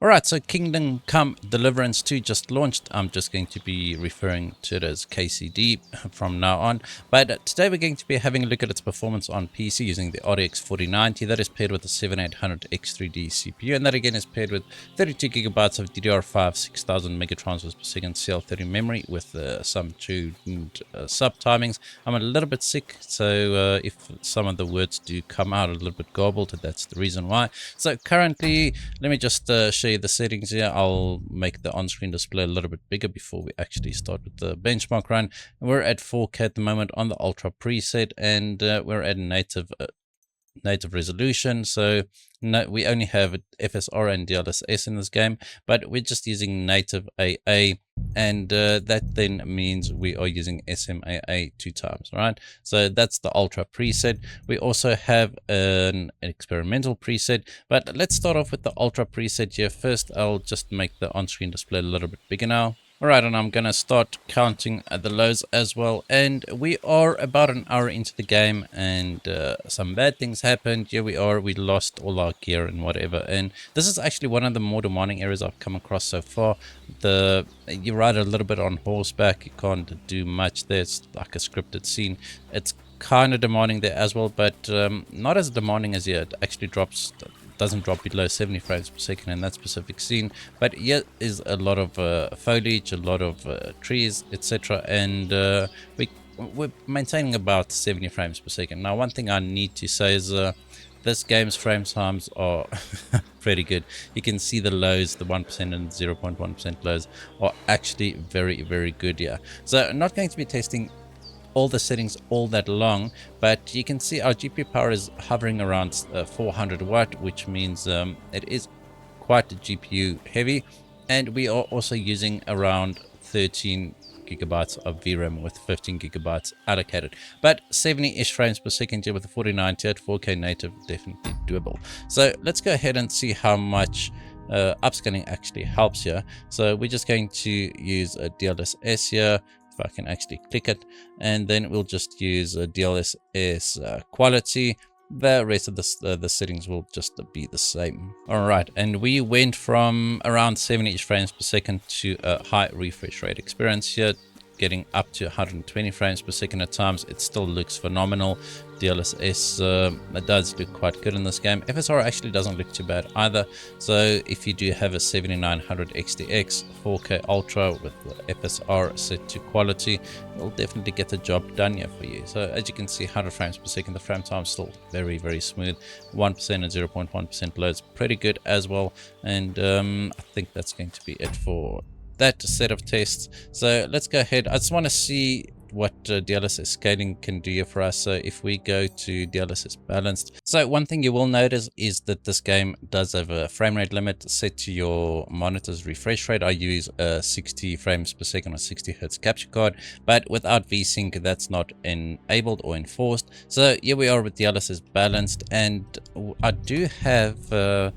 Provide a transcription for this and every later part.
Alright, so Kingdom Come Deliverance 2 just launched. I'm just going to be referring to it as KCD from now on. But today we're going to be having a look at its performance on PC using the RTX 4090. That is paired with the 7800 X3D CPU. And that again is paired with 32 gigabytes of DDR5 6000 megatransfers per second CL30 memory with some tuned sub timings. I'm a little bit sick, so if some of the words do come out a little bit garbled, that's the reason why. So currently, let me just show you the settings here. I'll make the on-screen display a little bit bigger before we actually start with the benchmark run. We're at 4K at the moment on the Ultra preset, and we're at native resolution. So no, we only have FSR and DLSS in this game, but we're just using native AA, and that then means we are using SMAA 2 times, right? So that's the Ultra preset. We also have an experimental preset, but let's start off with the Ultra preset here. First, I'll just make the on-screen display a little bit bigger now. Alright, and I'm going to start counting the lows as well. And we are about an hour into the game, and some bad things happened. Here we are, we lost all our gear and whatever. And this is actually one of the more demanding areas I've come across so far. You ride a little bit on horseback, you can't do much there. It's like a scripted scene. It's kind of demanding there as well, but not as demanding as here. It actually doesn't drop below 70 frames per second in that specific scene, but here is a lot of foliage, a lot of trees, etc., and we're maintaining about 70 frames per second. Now, one thing I need to say is this game's frame times are pretty good. You can see the lows, the 1% and 0.1% lows are actually very, very good here. So I'm not going to be testing all the settings all that long, but you can see our GPU power is hovering around 400 watt, which means it is quite GPU heavy, and we are also using around 13 gigabytes of VRAM with 15 gigabytes allocated, but 70-ish frames per second here with the 4090 at 4K native, definitely doable. So let's go ahead and see how much upscaling actually helps here. So we're just going to use a DLSS here. If I can actually click it, and then we'll just use a DLSS quality. The rest of the settings will just be the same. All right, and we went from around 70 frames per second to a high refresh rate experience here, getting up to 120 frames per second at times. It still looks phenomenal. DLSS, it does look quite good in this game. FSR actually doesn't look too bad either. So if you do have a 7900 XTX 4K Ultra with the FSR set to quality, it'll definitely get the job done here for you. So as you can see, 100 frames per second, the frame time is still very, very smooth. 1% and 0.1% loads, pretty good as well. And I think that's going to be it for that set of tests. So let's go ahead. I just want to see what DLSS scaling can do here for us. So if we go to DLSS balanced, so one thing you will notice is that this game does have a frame rate limit set to your monitor's refresh rate. I use a 60 frames per second or 60 hertz capture card, but without VSync that's not enabled or enforced. So here we are with DLSS balanced, and I do have the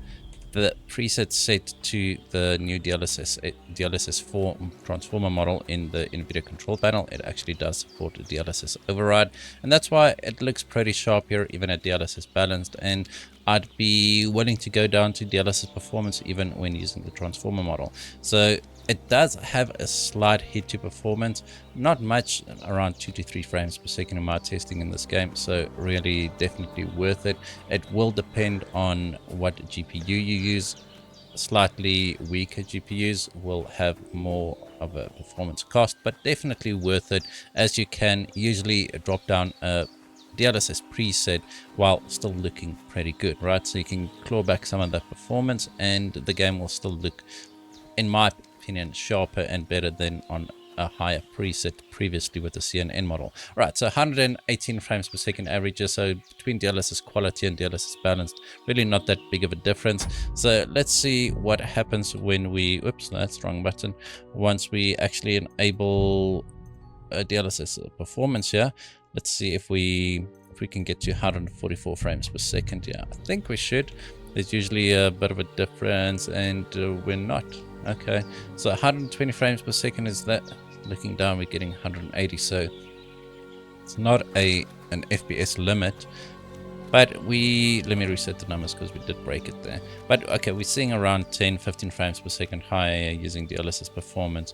preset set to the new DLSS 4 transformer model in the NVIDIA control panel. It actually does support a DLSS override, and that's why it looks pretty sharp here even at DLSS balanced. And I'd be willing to go down to DLSS performance even when using the transformer model. So it does have a slight hit to performance, not much, around 2 to 3 frames per second in my testing in this game. So really definitely worth it. It will depend on what GPU you use. Slightly weaker GPUs will have more of a performance cost, but definitely worth it, as you can usually drop down a DLSS preset while still looking pretty good, right? So you can claw back some of that performance and the game will still look, in my opinion, sharper and better than on a higher preset previously with the CNN model. Right, so 118 frames per second averages. So between DLSS quality and DLSS balanced, really not that big of a difference. So let's see what happens when we, oops, no, that's the wrong button. Once we actually enable DLSS performance here. Let's see if we can get to 144 frames per second. Yeah, I think we should. There's usually a bit of a difference, and we're not. Okay, so 120 frames per second is that. Looking down, we're getting 180. So it's not an FPS limit. But let me reset the numbers because we did break it there. But okay, we're seeing around 10-15 frames per second higher using DLSS performance,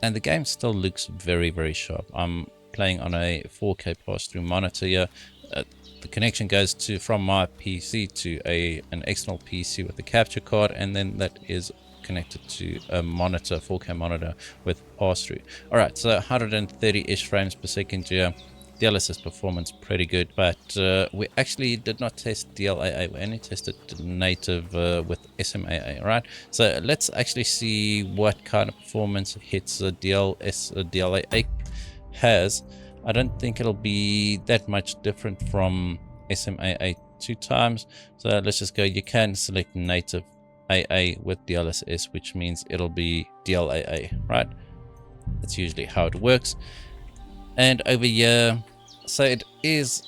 and the game still looks very, very sharp. I'm playing on a 4K pass-through monitor here. The connection goes from my PC to an external PC with a capture card, and then that is connected to a monitor, 4K monitor with pass-through. All right, so 130-ish frames per second here. DLSS performance pretty good, but we actually did not test DLAA. We only tested native with SMAA, right? So let's actually see what kind of performance hits DLAA has. I don't think it'll be that much different from SMAA 2 times. So let's just go. You can select native AA with DLSS, which means it'll be DLAA, right? That's usually how it works. And over here, so it is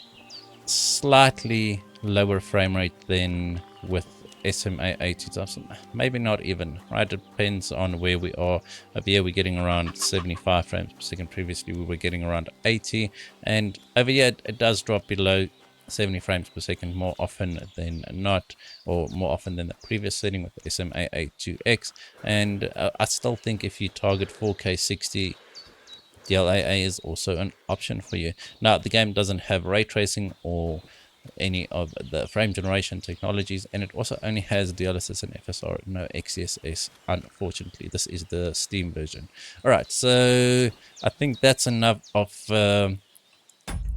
slightly lower frame rate than with SMAA 2 times, maybe not even, right? It depends on where we are. Over here we're getting around 75 frames per second. Previously we were getting around 80, and over here it does drop below 70 frames per second more often than not, or more often than the previous setting with SMAA 2X. And I still think if you target 4K 60, DLAA is also an option for you. Now, the game doesn't have ray tracing or any of the frame generation technologies, and it also only has DLSS and FSR, no XeSS, unfortunately. This is the Steam version. All right, so I think that's enough of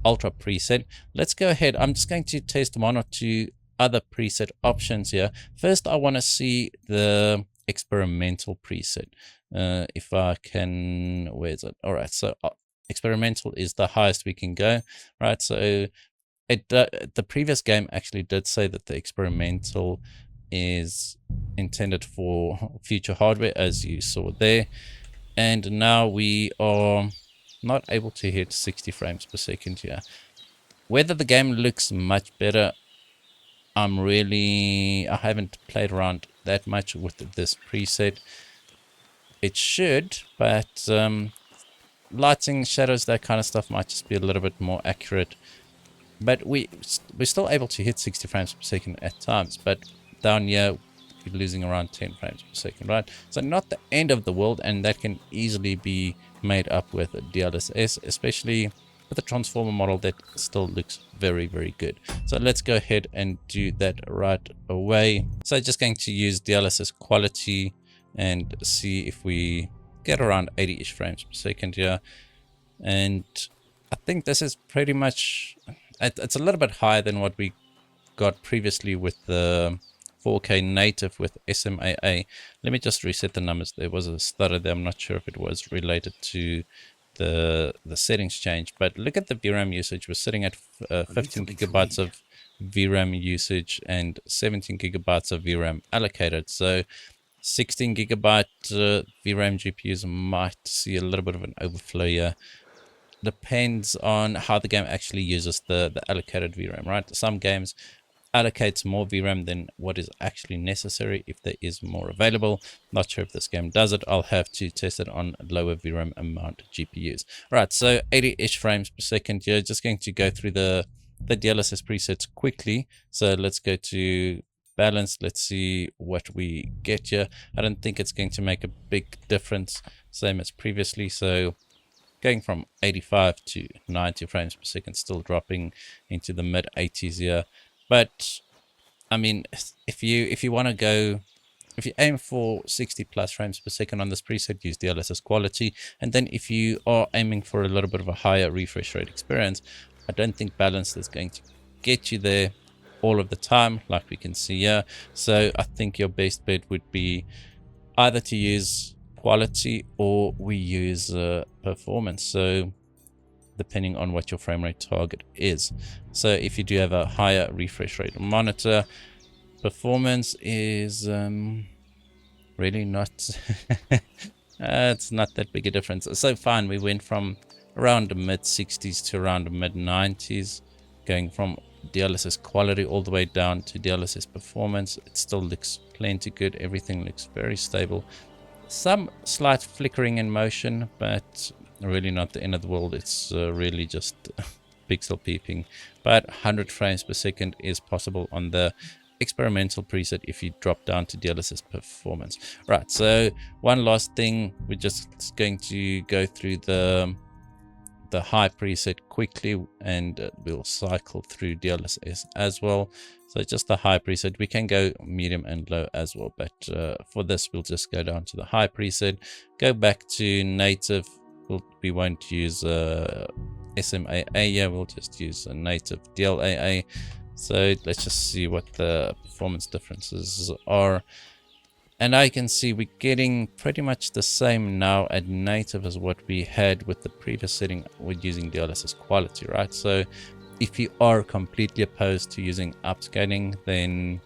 Ultra preset. Let's go ahead. I'm just going to test one or two other preset options here. First, I want to see the experimental preset. If I can, where is it? All right, so experimental is the highest we can go, right? So the previous game actually did say that the experimental is intended for future hardware, as you saw there, and now we are not able to hit 60 frames per second here. Whether the game looks much better, I haven't played around that much with this preset. It should, but lighting, shadows, that kind of stuff might just be a little bit more accurate. But we're still able to hit 60 frames per second at times, but down here you're losing around 10 frames per second, right? So not the end of the world, and that can easily be made up with DLSS, especially with a transformer model that still looks very, very good. So let's go ahead and do that right away. So just going to use DLSS quality and see if we get around 80-ish frames per second here. And I think this is pretty much, it's a little bit higher than what we got previously with the 4K native with SMAA. Let me just reset the numbers. There was a stutter there. I'm not sure if it was related to the settings change, but look at the VRAM usage. We're sitting at 15 gigabytes of VRAM usage and 17 gigabytes of VRAM allocated. So 16 gigabyte VRAM GPUs might see a little bit of an overflow here. Depends on how the game actually uses the allocated VRAM, right? Some games allocates more VRAM than what is actually necessary if there is more available. Not sure if this game does it. I'll have to test it on lower VRAM amount GPUs. Right, so 80-ish frames per second here. Just going to go through the DLSS presets quickly. So let's go to balance. Let's see what we get here. I don't think it's going to make a big difference, same as previously. So going from 85 to 90 frames per second, still dropping into the mid 80s here. But I mean, if you want to go, if you aim for 60 plus frames per second on this preset, use DLSS quality. And then if you are aiming for a little bit of a higher refresh rate experience, I don't think balance is going to get you there all of the time, like we can see here. So I think your best bet would be either to use quality or we use performance. So depending on what your frame rate target is. So if you do have a higher refresh rate monitor, performance is really not it's not that big a difference. So fine, we went from around the mid 60s to around the mid 90s, going from DLSS quality all the way down to DLSS performance. It still looks plenty good. Everything looks very stable. Some slight flickering in motion, but really not the end of the world. It's really just pixel peeping, but 100 frames per second is possible on the experimental preset if you drop down to DLSS performance. Right, so one last thing, we're just going to go through the high preset quickly, and we'll cycle through DLSS as well. So just the high preset. We can go medium and low as well, but for this we'll just go down to the high preset, go back to native. We won't use SMAA here, we'll just use a native DLAA. So let's just see what the performance differences are. And I can see we're getting pretty much the same now at native as what we had with the previous setting with using DLSS quality, right? So if you are completely opposed to using upscaling, then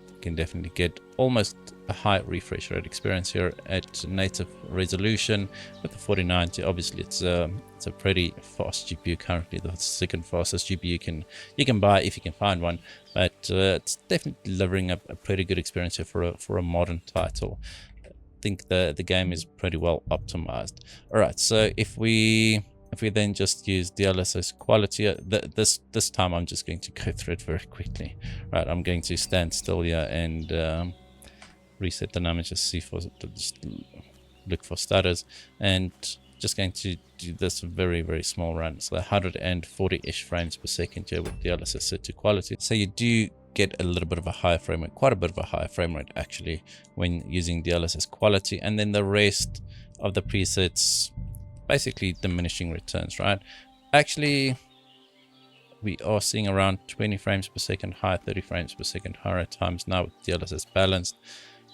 you can definitely get almost a high refresh rate experience here at native resolution with the 4090. Obviously it's a pretty fast GPU, currently the second fastest GPU you can buy if you can find one, but it's definitely delivering a pretty good experience here for a modern title. I think the game is pretty well optimized. All right, so if we then just use DLSS quality, this time I'm just going to go through it very quickly. Right, I'm going to stand still here and reset the numbers, just look for stutters, and just going to do this very small run. So 140-ish frames per second here with DLSS set to quality. So you do get a little bit of a higher frame rate, quite a bit of a higher frame rate actually when using DLSS quality, and then the rest of the presets basically diminishing returns, right? Actually, we are seeing around 20 frames per second higher, 30 frames per second higher at times now with DLSS balanced.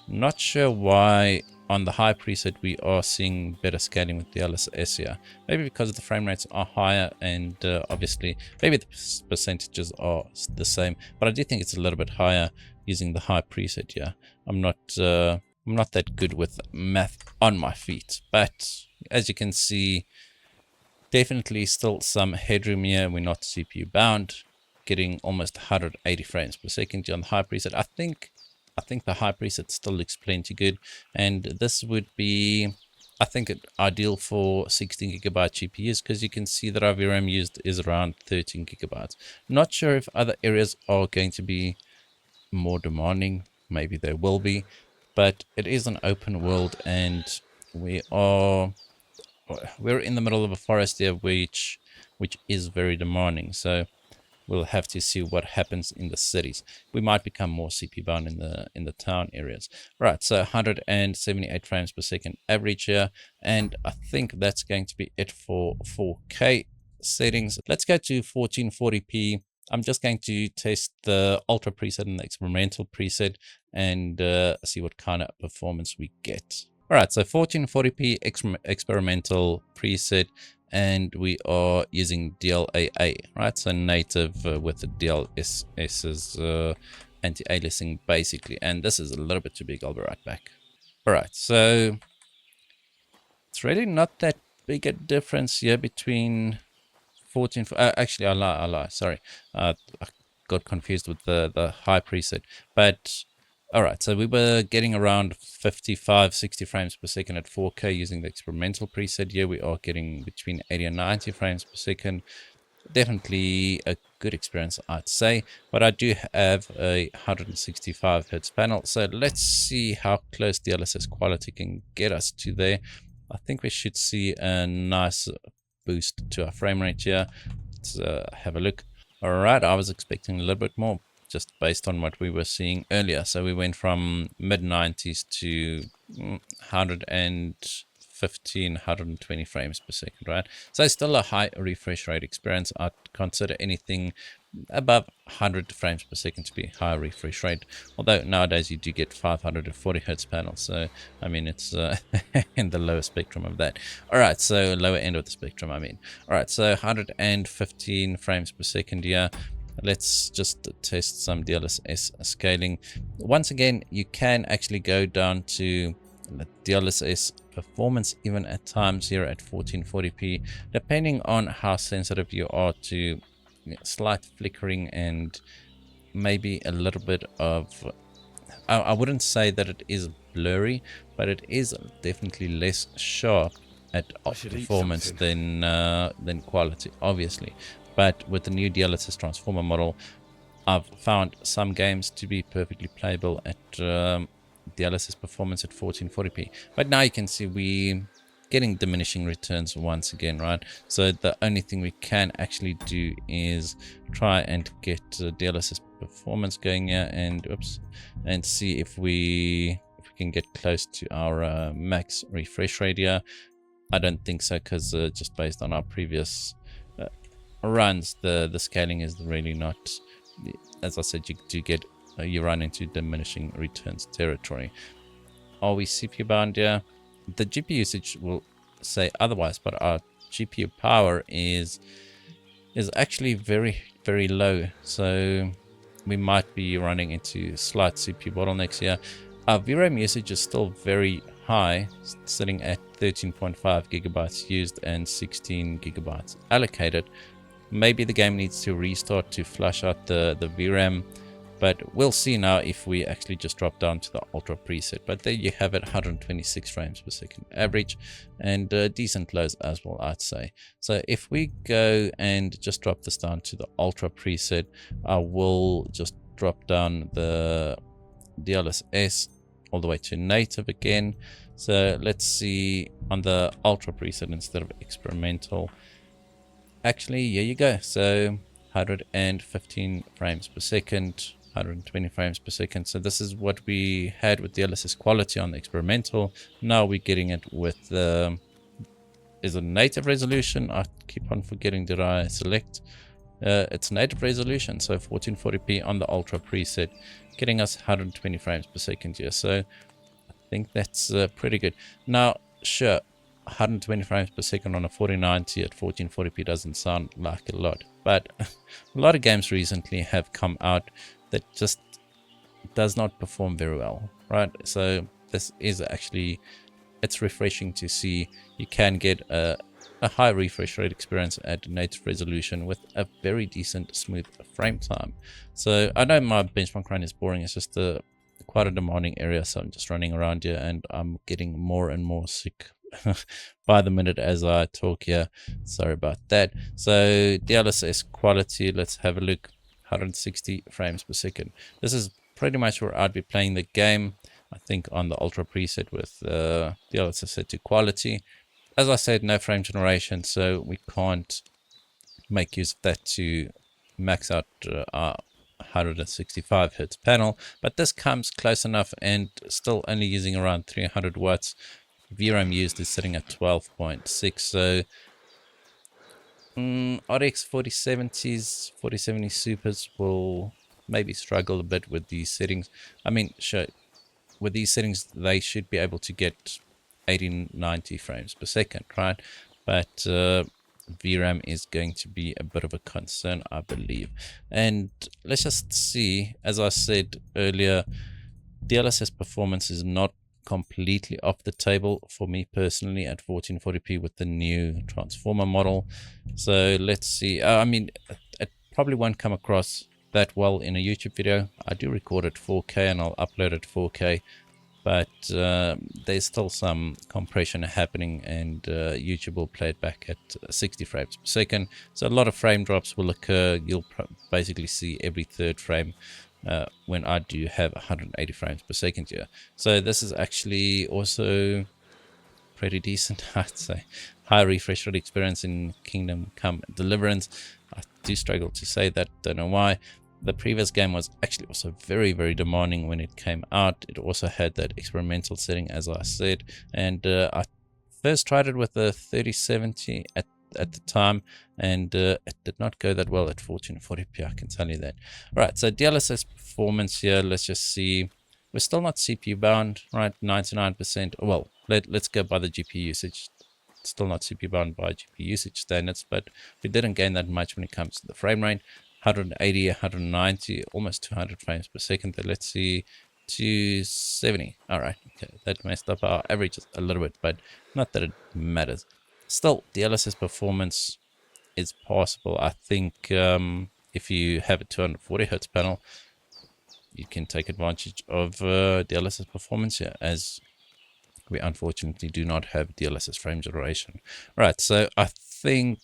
Not sure why on the high preset we are seeing better scaling with DLSS here. Maybe because the frame rates are higher, and obviously maybe the percentages are the same, but I do think it's a little bit higher using the high preset here. I'm not that good with math on my feet, but as you can see, definitely still some headroom here. We're not CPU bound, getting almost 180 frames per second on the high preset. I think the high preset still looks plenty good, and this would be, I think, ideal for 16 gigabyte GPUs, because you can see that our VRAM used is around 13 gigabytes. Not sure if other areas are going to be more demanding. Maybe they will be, but it is an open world, and we're in the middle of a forest here, which is very demanding. So we'll have to see what happens in the cities. We might become more CPU bound in the town areas. Right, so 178 frames per second average here, and I think that's going to be it for 4K settings. Let's go to 1440p. I'm just going to test the Ultra preset and the Experimental preset and see what kind of performance we get. All right, so 1440p Experimental preset, and we are using DLAA, right? So native with the DLSS's anti-aliasing basically, and this is a little bit too big. I'll be right back. All right, so it's really not that big a difference here between 14. Actually, I lie. Sorry, I got confused with the high preset, but. All right, so we were getting around 55-60 frames per second at 4K using the Experimental preset. Here we are getting between 80 and 90 frames per second. Definitely a good experience, I'd say, but I do have a 165 Hz panel, so let's see how close DLSS quality can get us to there. I think we should see a nice boost to our frame rate here. Let's have a look. All right, I was expecting a little bit more, just based on what we were seeing earlier. So we went from mid-90s to 115, 120 frames per second, right? So still a high refresh rate experience. I'd consider anything above 100 frames per second to be high refresh rate, although nowadays you do get 540 Hz panels, so I mean it's in the lower spectrum of that. All right, so lower end of the spectrum, I mean. All right, so 115 frames per second here. Let's just test some DLSS scaling. Once again, you can actually go down to the DLSS performance even at times here at 1440p, depending on how sensitive you are to slight flickering and maybe a little bit of, I wouldn't say that it is blurry, but it is definitely less sharp at performance than quality, obviously. But with the new DLSS transformer model, I've found some games to be perfectly playable at DLSS performance at 1440p. But now you can see we getting diminishing returns once again, right? So the only thing we can actually do is try and get DLSS performance going here, and see if we can get close to our max refresh rate here. I don't think so, because just based on our previous runs, the scaling is really not, as I said, you run into diminishing returns territory. Are we CPU bound here? The GPU usage will say otherwise, but our GPU power is actually very, very low, so we might be running into slight CPU bottlenecks here. Our VRAM usage is still very high, sitting at 13.5 gigabytes used and 16 gigabytes allocated. Maybe the game needs to restart to flush out the VRAM, but we'll see now if we actually just drop down to the Ultra preset. But there you have it, 126 frames per second average, and decent lows as well, I'd say. So if we go and just drop this down to the Ultra preset, I will just drop down the DLSS all the way to native again. So let's see on the Ultra preset instead of experimental. Actually, here you go. So 115 frames per second, 120 frames per second. So this is what we had with DLSS quality on the experimental. Now we're getting it with is a native resolution. I keep on forgetting, did I select? It's native resolution, so 1440p on the Ultra preset, getting us 120 frames per second here. So I think that's pretty good. Now, sure, 120 frames per second on a 4090 at 1440p doesn't sound like a lot, but a lot of games recently have come out that just does not perform very well, right? So this is actually, it's refreshing to see you can get a high refresh rate experience at native resolution with a very decent smooth frame time. So I know my benchmark run is boring, it's just quite a demanding area, so I'm just running around here and I'm getting more and more sick by the minute as I talk here. Sorry about that. So DLSS quality, let's have a look. 160 frames per second. This is pretty much where I'd be playing the game, I think, on the Ultra preset with DLSS set to quality. As I said, no frame generation, so we can't make use of that to max out our 165 hertz panel, but this comes close enough and still only using around 300 watts. VRAM used is sitting at 12.6, so RTX 4070s, 4070 Supers will maybe struggle a bit with these settings. I mean, sure, with these settings, they should be able to get 1890 frames per second, right? But VRAM is going to be a bit of a concern, I believe. And let's just see, as I said earlier, DLSS performance is not completely off the table for me personally at 1440p with the new transformer model. So let's see. I mean, it probably won't come across that well in a YouTube video. I do record at 4K and I'll upload it 4K, but there's still some compression happening, and YouTube will play it back at 60 frames per second. So a lot of frame drops will occur. You'll basically see every third frame when I do have 180 frames per second here. So this is actually also pretty decent, I'd say. High refresh rate experience in Kingdom Come Deliverance. I do struggle to say that, don't know why. The previous game was actually also very, very demanding when it came out. It also had that experimental setting, as I said, and I first tried it with the 3070 at the time, and it did not go that well at 1440p, I can tell you that. Right, so DLSS performance here, let's just see. We're still not CPU bound, right? 99%. Well, let's go by the GPU usage. Still not CPU bound by GPU usage standards, but we didn't gain that much when it comes to the frame rate. 180, 190, almost 200 frames per second. But let's see, 270. All right, okay, that messed up our averages a little bit, but not that it matters. Still, DLSS performance is possible. I think if you have a 240 hertz panel, you can take advantage of DLSS performance here, as we unfortunately do not have DLSS frame generation. Right, so I think,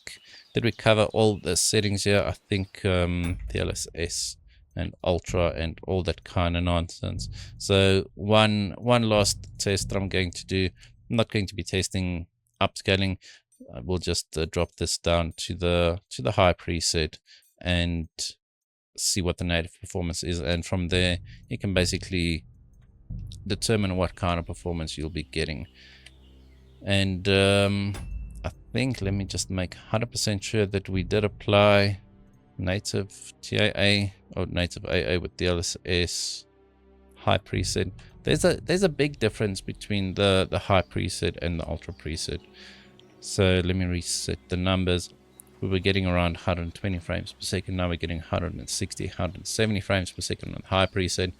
did we cover all the settings here? I think DLSS and Ultra and all that kind of nonsense. So one last test that I'm going to do. I'm not going to be testing upscaling. I will just drop this down to the high preset and see what the native performance is, and from there you can basically determine what kind of performance you'll be getting. And I think, let me just make 100% sure that we did apply native TAA or native AA with DLSS high preset. There's a big difference between the high preset and the ultra preset. So let me reset the numbers. We were getting around 120 frames per second. Now we're getting 160, 170 frames per second on the high preset.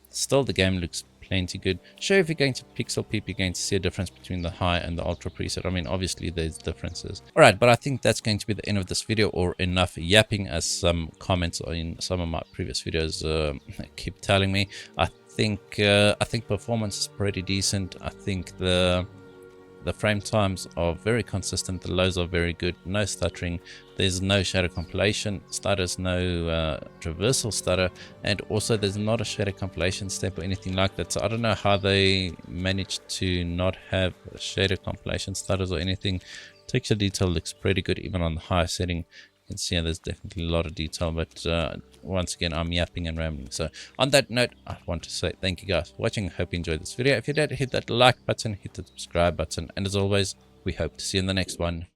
Still, the game looks plenty good. Sure, if you're going to pixel peep, you're going to see a difference between the high and the ultra preset. I mean, obviously there's differences. All right, but I think that's going to be the end of this video, or enough yapping, as some comments in some of my previous videos keep telling me. I think performance is pretty decent. I think the frame times are very consistent. The lows are very good. No stuttering. There's no shadow compilation stutters, no traversal stutter, and also there's not a shadow compilation step or anything like that. So I don't know how they managed to not have shadow compilation stutters or anything. Texture detail looks pretty good even on the high setting. You can see there's definitely a lot of detail, but once again, I'm yapping and rambling. So on that note, I want to say thank you guys for watching. Hope you enjoyed this video. If you did, hit that like button, hit the subscribe button, and as always, we hope to see you in the next one.